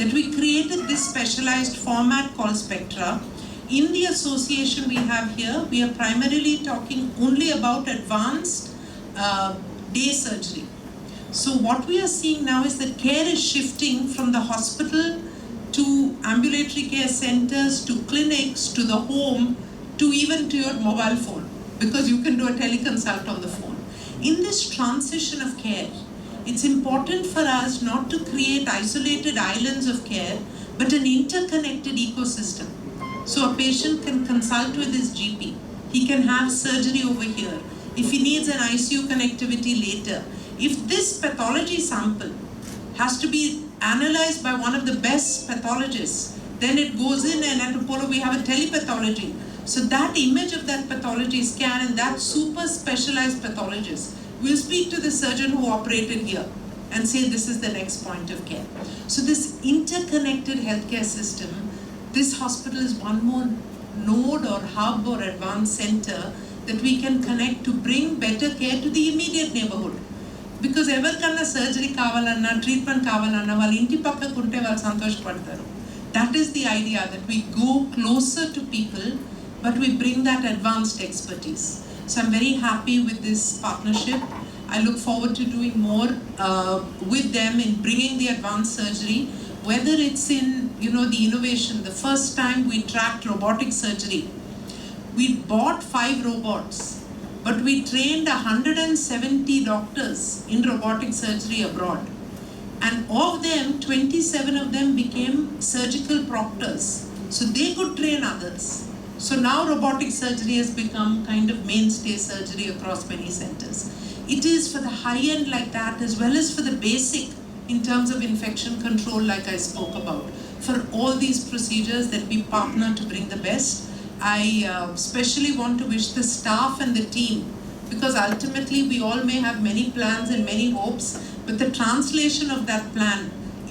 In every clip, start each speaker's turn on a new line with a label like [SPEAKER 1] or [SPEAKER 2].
[SPEAKER 1] that we created this specialized format called Spectra. In the association we have here, we are primarily talking only about advanced day surgery. So what we are seeing now is that care is shifting from the hospital to ambulatory care centers, to clinics, to the home, to even to your mobile phone, because you can do a teleconsult on the phone. In this transition of care, it's important for us not to create isolated islands of care, but an interconnected ecosystem. So a patient can consult with his GP. He can have surgery over here. If he needs an ICU connectivity later. If this pathology sample has to be analyzed by one of the best pathologists, then it goes in, and at Apollo we have a telepathology. So that image of that pathology scan and that super specialized pathologist will speak to the surgeon who operated here and say this is the next point of care. So this interconnected healthcare system, this hospital is one more node or hub or advanced center that we can connect to bring better care to the immediate neighborhood. Because ఎవరికన్నా surgery కావాలన్నా treatment కావాలన్నా వాళ్ళ ఇంటి పక్కకు ఉంటే వాళ్ళు సంతోషపడతారు. That is the idea, that we go closer to people, but we bring that advanced expertise. So I'm very happy with this partnership. I look forward to doing more with them in bringing the advanced surgery, whether it's in the innovation. The first time we tracked robotic surgery, we bought 5 robots, but we trained 170 doctors in robotic surgery abroad. And of them, 27 of them became surgical proctors. So they could train others. So now robotic surgery has become kind of mainstay surgery across many centers. It is for the high end like that, as well as for the basic in terms of infection control like I spoke about. For all these procedures that we partner to bring the best. I especially want to wish the staff and the team, because ultimately we all may have many plans and many hopes, but the translation of that plan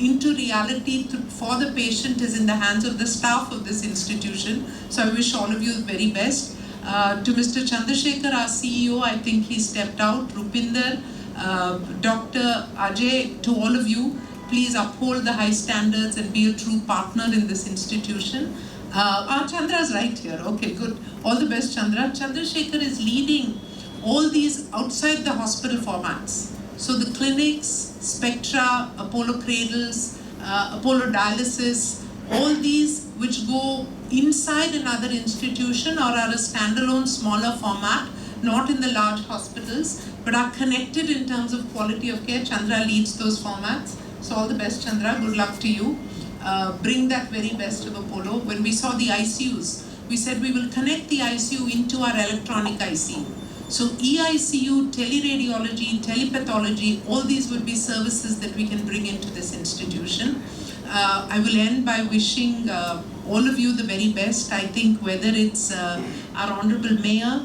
[SPEAKER 1] into reality for the patient is in the hands of the staff of this institution. So I wish all of you the very best. To Mr. Chandrasekhar, our CEO, I think he stepped out. Rupinder, Dr. Ajay, to all of you, please uphold the high standards and be a true partner in this institution. Chandra's right here. Okay, good. All the best, Chandra. Chandrasekhar is leading all these outside the hospital formats. So the clinics, Spectra, Apollo Cradles, Apollo Dialysis, all these which go inside another institution or are a standalone smaller format, not in the large hospitals, but are connected in terms of quality of care. Chandra leads those formats. So all the best, Chandra. Good luck to you. Bring that very best of Apollo. When we saw the ICUs, we said we will connect the ICU into our electronic ICU. So EICU, teleradiology, telepathology, all these would be services that we can bring into this institution. I will end by wishing all of you the very best. I think whether it's our Honorable Mayor,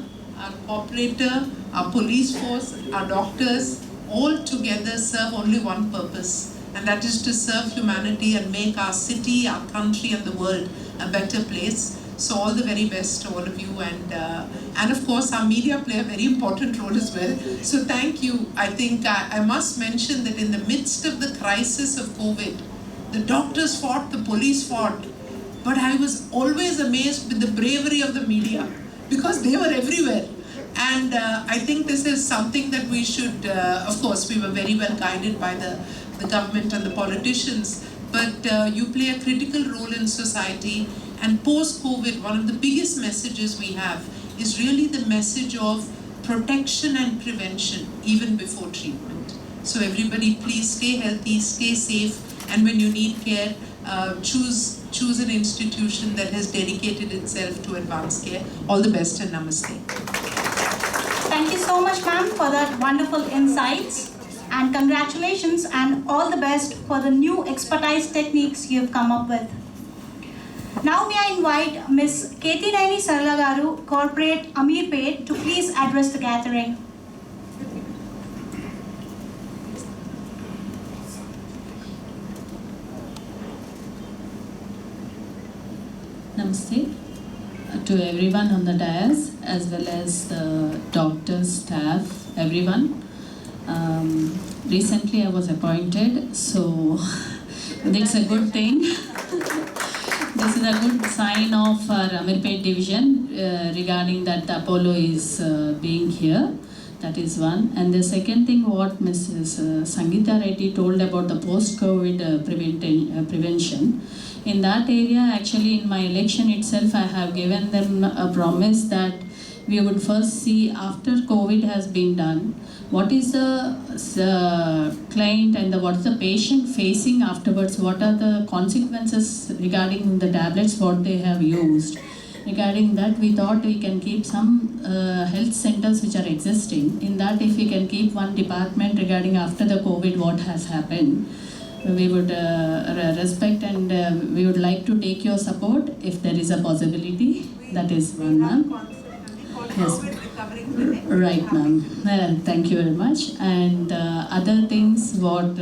[SPEAKER 1] our operator, our police force, our doctors, all together serve only one purpose. And that is to serve humanity and make our city, our country and the world a better place. So all the very best to all of you, and of course our media play a very important role as well. So thank you. I think I must mention that in the midst of the crisis of COVID, the doctors fought, the police fought, but I was always amazed with the bravery of the media, because they were everywhere. And I think this is something that we should, of course we were very well guided by the government and the politicians, but you play a critical role in society. And post-COVID, one of the biggest messages we have is really the message of protection and prevention, even before treatment. So everybody please stay healthy, stay safe, and when you need care, choose an institution that has dedicated itself to advanced care. All the best and namaste.
[SPEAKER 2] Thank you so much, ma'am, for that wonderful insights. And congratulations and all the best for the new expertise techniques you've come up with. Now may I invite Ms. Ketineni Sarla Garu, Corporate Ameerpet, to please address the gathering.
[SPEAKER 3] Namaste to everyone on the dais, as well as the doctors, staff, everyone. Recently I was appointed, so It's a good thing. This is a good sign of our Amirpet division regarding that the Apollo is being here. That is one. And the second thing, what Mrs. Sangeeta Reddy told about the post-COVID prevention. In that area, actually in my election itself, I have given them a promise that we would first see after COVID has been done, what is the client and what's the patient facing afterwards, what are the consequences regarding the tablets, what they have used. Regarding that, we thought we can keep some health centers which are existing. In that, if we can keep one department regarding after the COVID, what has happened, we would respect and we would like to take your support if there is a possibility. That is one, ma'am. Yes. Right, ma'am. Thank you very much. And other things, what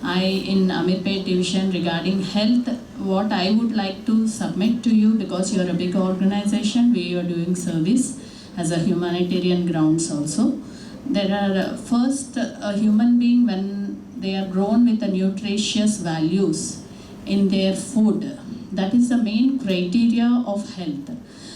[SPEAKER 3] I in Amirpet division regarding health, what I would like to submit to you, because you are a big organization, we are doing service as a humanitarian grounds also. There are first a human being when they are grown with the nutritious values in their food. That is the main criteria of health.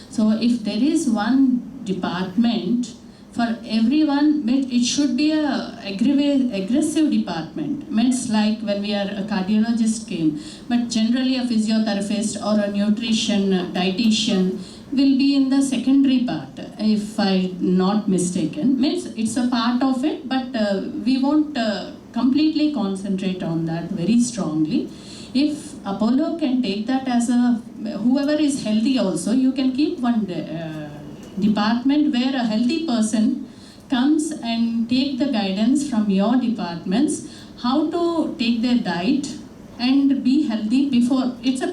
[SPEAKER 3] So if there is one department for everyone, it should be a aggressive department. Means like when we are a cardiologist came, but generally a physiotherapist or a nutrition dietitian will be in the secondary part, if I'm not mistaken. Means it's a part of it, but we won't completely concentrate on that very strongly. If Apollo can take that as a, whoever is healthy also, you can keep one department where a healthy person comes and take the guidance from your departments, how to take their diet and be healthy before, it's a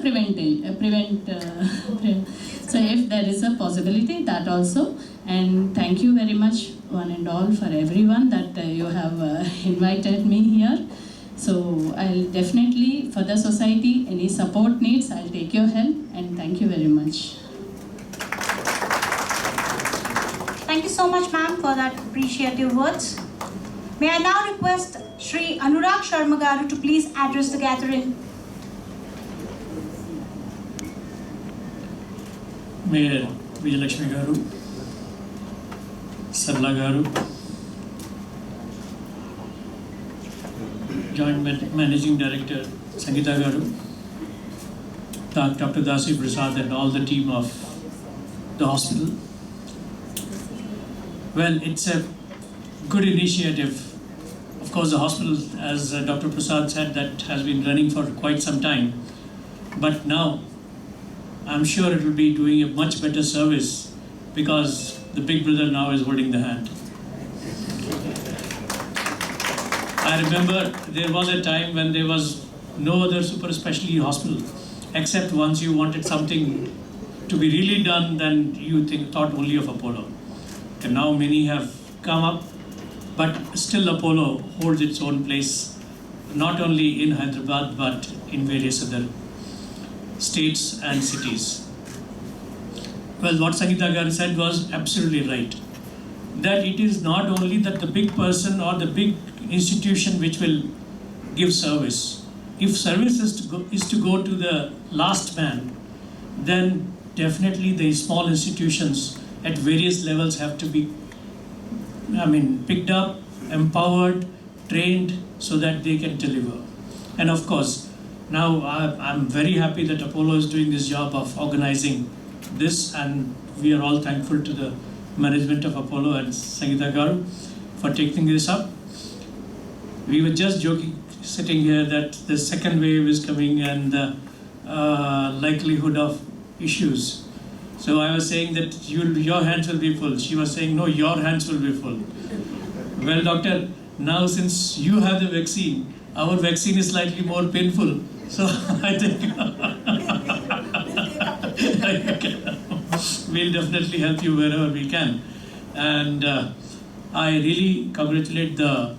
[SPEAKER 3] so if there is a possibility, that also. And thank you very much one and all for everyone that you have invited me here. So I'll definitely, for the society, any support needs, I'll take your help, and thank you very much.
[SPEAKER 2] Thank you so much, ma'am, for that appreciative words. May I now request Shri Anurag Sharma Garu to please address the gathering.
[SPEAKER 4] Mayor Vijayalakshmi Garu, Sarla Garu, Joint Managing Director Sangeeta Garu, Dr. Dasi Prasad and all the team of the hospital. Well, it's a good initiative. Of course, the hospital, as Dr. Prasad said, that has been running for quite some time. But now, I'm sure it will be doing a much better service because the big brother now is holding the hand. I remember there was a time when there was no other super specialty hospital, except once you wanted something to be really done, then you thought only of Apollo. And now many have come up, but still Apollo holds its own place, not only in Hyderabad, but in various other states and cities. Well, what Sangeeta Garu said was absolutely right. That it is not only that the big person or the big institution which will give service. If service is to go to the last man, then definitely the small institutions at various levels have to be, picked up, empowered, trained so that they can deliver. And of course, now I'm very happy that Apollo is doing this job of organizing this, and we are all thankful to the management of Apollo and Sangeeta Garu for taking this up. We were just joking, sitting here, that the second wave is coming and the likelihood of issues. So I was saying that your hands will be full. She was saying, no, your hands will be full. Well, doctor, now since you have the vaccine, our vaccine is slightly more painful. So I think we'll definitely help you wherever we can. And I really congratulate the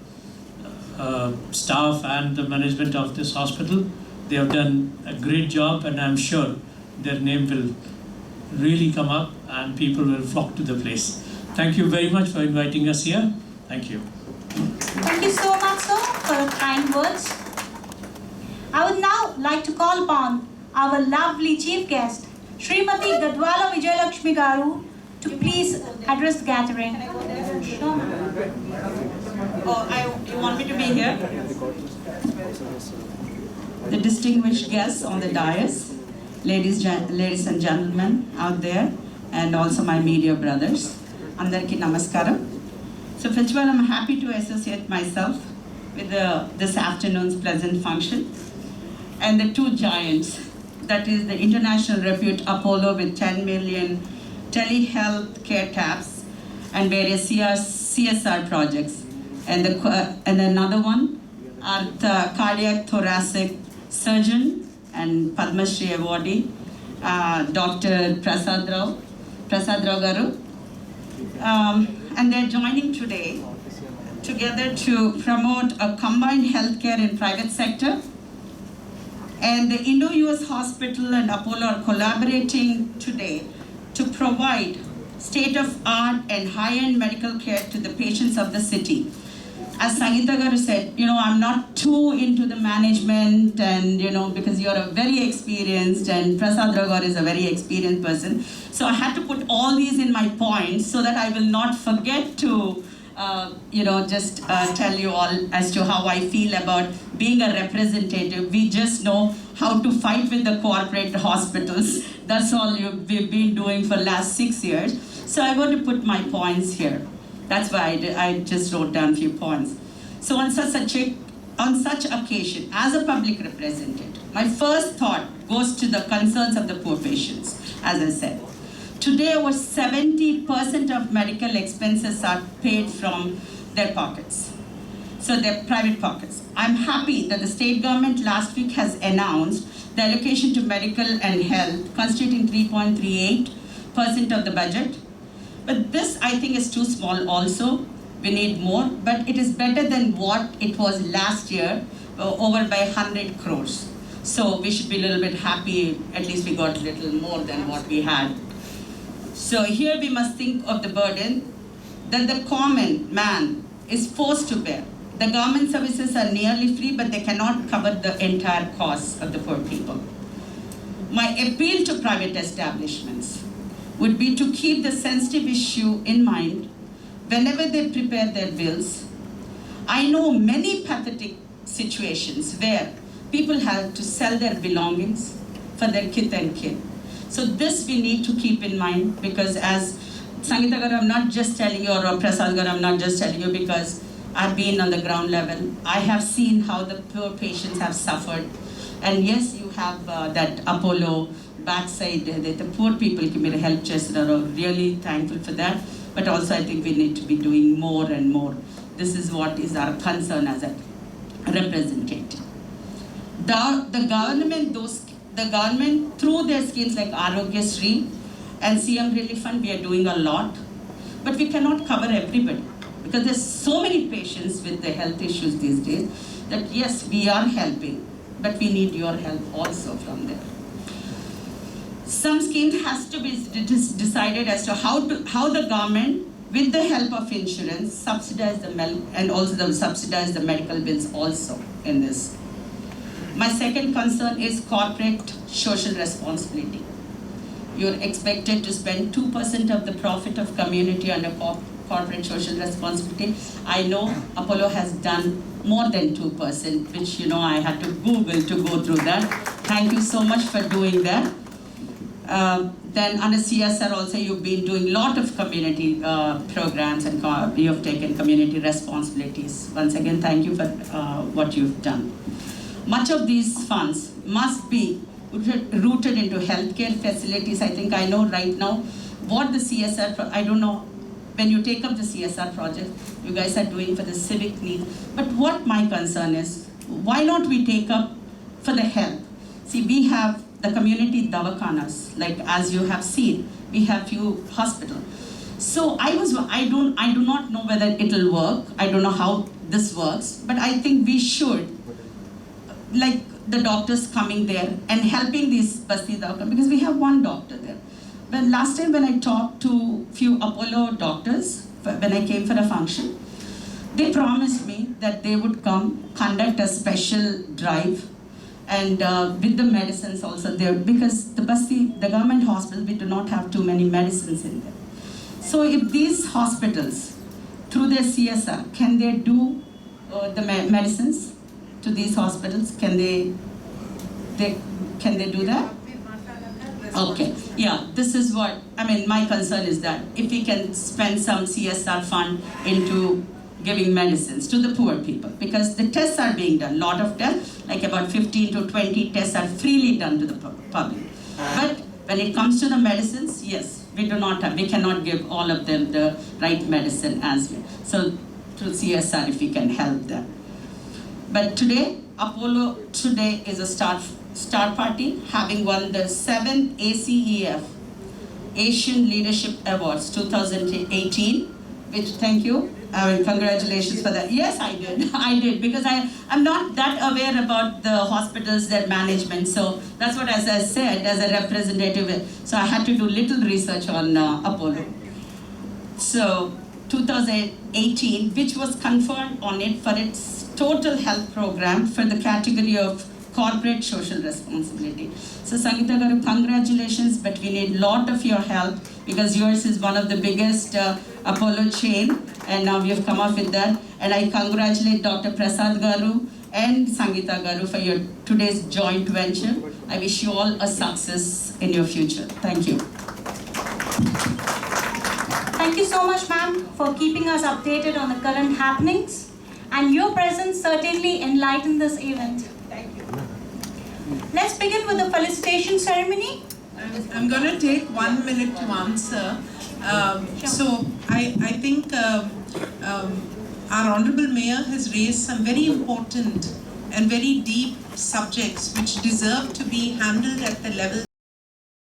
[SPEAKER 4] staff and the management of this hospital. They have done a great job, and I'm sure their name will really come up and people will flock to the place. Thank you very much for inviting us here. Thank you.
[SPEAKER 2] Thank you so much, sir, for the kind words. I would now like to call upon our lovely chief guest, Srimati Gadwala Vijayalakshmi Garu, to please address the gathering.
[SPEAKER 5] You want me to be here? The distinguished guests on the dais, ladies and gentlemen out there, and also my media brothers. Andarki namaskaram. So first of all, I'm happy to associate myself with this afternoon's present function and the two giants, that is the international repute Apollo with 10 million telehealth care taps and various CSR projects. And another one are the cardiac thoracic surgeon and Padma Shri awardee, Dr. Prasad Rao Garu. And they're joining today together to promote a combined healthcare in private sector. And the Indo-US Hospital and Apollo are collaborating today to provide state-of-art and high-end medical care to the patients of the city. As Sangeeta Garu said, I'm not too into the management and, because you're a very experienced and Prasad Rao Garu is a very experienced person. So I had to put all these in my points so that I will not forget to, just tell you all as to how I feel about being a representative. We just know how to fight with the corporate hospitals. That's all we've been doing for the last 6 years. So I want to put my points here. That's why I just wrote down a few points. So on such occasion, as a public representative, my first thought goes to the concerns of the poor patients, as I said. Today, over 70% of medical expenses are paid from their pockets, so their private pockets. I'm happy that the state government last week has announced the allocation to medical and health constituting 3.38% of the budget. But this, I think, is too small also. We need more, but it is better than what it was last year, over by 100 crores. So we should be a little bit happy, at least we got a little more than what we had. So here we must think of the burden that the common man is forced to bear. The government services are nearly free, but they cannot cover the entire cost of the poor people. My appeal to private establishments would be to keep the sensitive issue in mind whenever they prepare their bills. I know many pathetic situations where people have to sell their belongings for their kith and kin. So this we need to keep in mind, because as Sangeeta Garu, I'm not just telling you, or Prasad Garu, I'm not just telling you because I've been on the ground level. I have seen how the poor patients have suffered. And yes, you have that Apollo backside, the poor people can help Chester are really thankful for that. But also I think we need to be doing more and more. This is what is our concern as a representative. The government through their schemes like Arogya Shri and CM Relief Fund, we are doing a lot. But we cannot cover everybody, because there's so many patients with the health issues these days that yes, we are helping, but we need your help also from there. Some scheme has to be decided as to how the government, with the help of insurance, subsidize the and also subsidize the medical bills also in this. My second concern is corporate social responsibility. You're expected to spend 2% of the profit of community under corporate social responsibility. I know Apollo has done more than 2%, which I had to Google to go through that. Thank you so much for doing that. Then under CSR also, you've been doing a lot of community programs, and you have taken community responsibilities. Once again, thank you for what you've done. Much of these funds must be rooted into healthcare facilities. I know right now what the CSR, I don't know, when you take up the CSR project, you guys are doing for the civic needs. But what my concern is, why not we take up for the health? See, we have the community davakanas, like as you have seen, we have few hospitals. So I do not know whether it'll work. I don't know how this works, but I think we should, like the doctors coming there and helping these Basti Davakanas, because we have one doctor there. But last time when I talked to few Apollo doctors, when I came for a function, they promised me that they would come, conduct a special drive, and with the medicines also there, because the Basti, the government hospital, we do not have too many medicines in there. So if these hospitals, through their CSR, can they do the medicines to these hospitals? Can they do that? Okay, yeah, this is what, I mean, my concern is that if we can spend some CSR fund into giving medicines to the poor people, because the tests are being done, lot of tests, like about 15 to 20 tests are freely done to the public. But when it comes to the medicines, yes, we cannot give all of them the right medicine as well. So through CSR, if we can help them. But today, Apollo today is a star party, having won the 7th ACEF Asian Leadership Awards 2018, which, thank you, congratulations for that. Yes, I did, because I'm not that aware about the hospitals, their management, so that's what, as I said, as a representative, so I had to do little research on Apollo. So 2018, which was conferred on it for its total health program for the category of corporate social responsibility. So Sangeeta Garu, congratulations, but we need a lot of your help because yours is one of the biggest Apollo chain, and now we have come up with that. And I congratulate Dr. Prasad Garu and Sangeeta Garu for your today's joint venture. I wish you all a success in your future. Thank you.
[SPEAKER 2] Thank you so much, ma'am, for keeping us updated on the current happenings. And your presence certainly enlightened this event.
[SPEAKER 1] Thank you.
[SPEAKER 2] Let's begin with the felicitation ceremony.
[SPEAKER 1] I'm going to take 1 minute to answer. So I think our Honorable Mayor has raised some very important and very deep subjects which deserve to be handled at the level